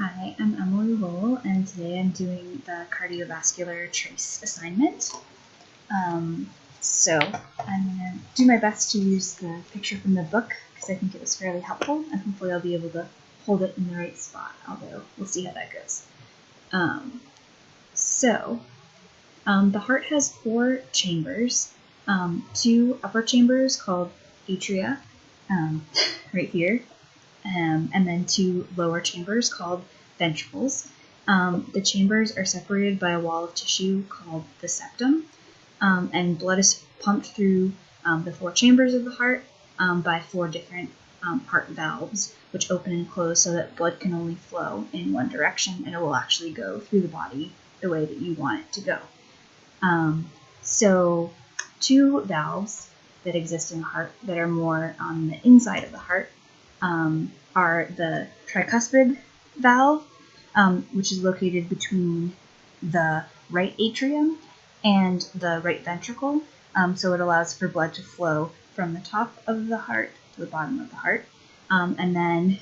Hi, I'm Emily Lowell, and today I'm doing the Cardiovascular Trace assignment. So I'm going to do my best to use the picture from the book because I think it was fairly helpful, and hopefully I'll be able to hold it in the right spot, although we'll see how that goes. The heart has 4 chambers, 2 upper chambers called atria, right here, and then 2 lower chambers called ventricles. The chambers are separated by a wall of tissue called the septum, and blood is pumped through the 4 chambers of the heart by 4 different heart valves, which open and close so that blood can only flow in one direction, and it will actually go through the body the way that you want it to go. So 2 valves that exist in the heart that are more on the inside of the heart are the tricuspid valve, which is located between the right atrium and the right ventricle, so it allows for blood to flow from the top of the heart to the bottom of the heart, and then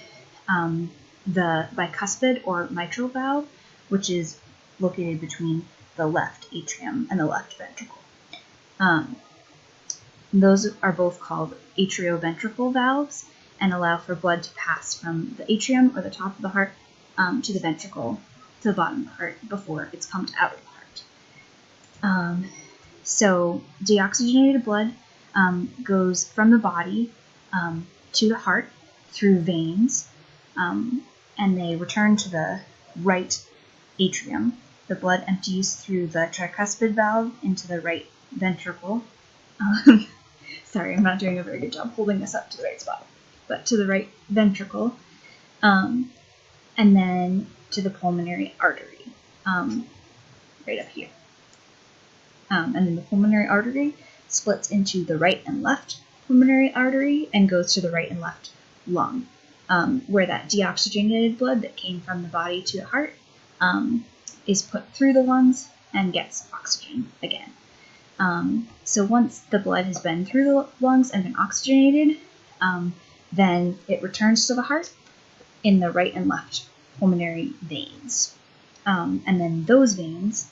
the bicuspid or mitral valve, which is located between the left atrium and the left ventricle. Those are both called atrioventricle valves and allow for blood to pass from the atrium or the top of the heart to the ventricle to the bottom of the heart before it's pumped out of the heart. So deoxygenated blood goes from the body to the heart through veins, and they return to the right atrium. The blood empties through the tricuspid valve into the right ventricle. Sorry, I'm not doing a very good job holding this up to the right spot, but to the right ventricle, and then to the pulmonary artery, right up here. And then the pulmonary artery splits into the right and left pulmonary artery and goes to the right and left lung, where that deoxygenated blood that came from the body to the heart is put through the lungs and gets oxygen again. So once the blood has been through the lungs and been oxygenated, then it returns to the heart in the right and left pulmonary veins. And then those veins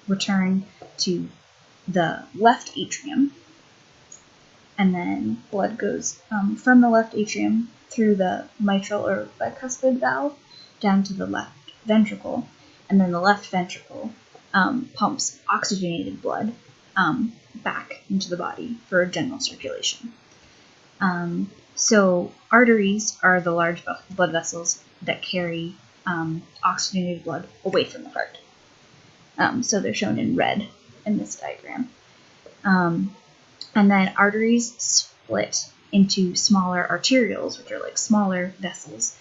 return to the left atrium, and then blood goes from the left atrium through the mitral or bicuspid valve down to the left ventricle, and then the left ventricle pumps oxygenated blood back into the body for general circulation. So arteries are the large blood vessels that carry oxygenated blood away from the heart. So they're shown in red in this diagram. And then arteries split into smaller arterioles, which are like smaller vessels,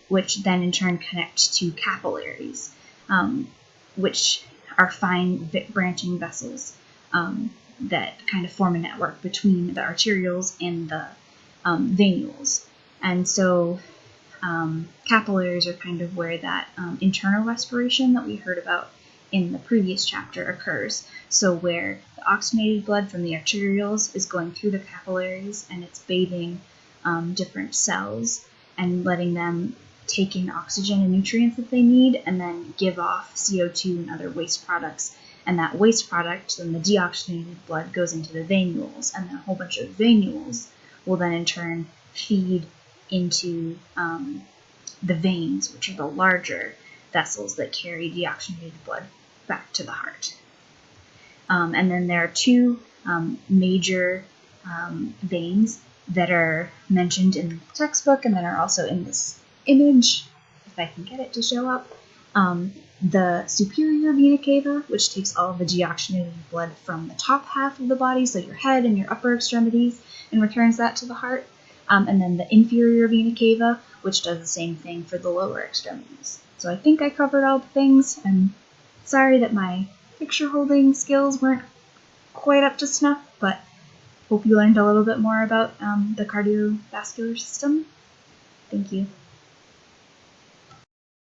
which then in turn connect to capillaries, which are fine branching vessels that kind of form a network between the arterioles and the venules. And so capillaries are kind of where that internal respiration that we heard about in the previous chapter occurs. So where the oxygenated blood from the arterioles is going through the capillaries and it's bathing different cells and letting them take in oxygen and nutrients that they need, and then give off CO2 and other waste products. And that waste product, then the deoxygenated blood, goes into the venules, and then a whole bunch of venules will then in turn feed into the veins, which are the larger vessels that carry deoxygenated blood back to the heart. And then there are 2 major veins that are mentioned in the textbook and that are also in this image, if I can get it to show up. The superior vena cava, which takes all of the deoxygenated blood from the top half of the body, so your head and your upper extremities, and returns that to the heart. And then the inferior vena cava, which does the same thing for the lower extremities. So I think I covered all the things. I'm sorry that my picture holding skills weren't quite up to snuff, but hope you learned a little bit more about the cardiovascular system. Thank you.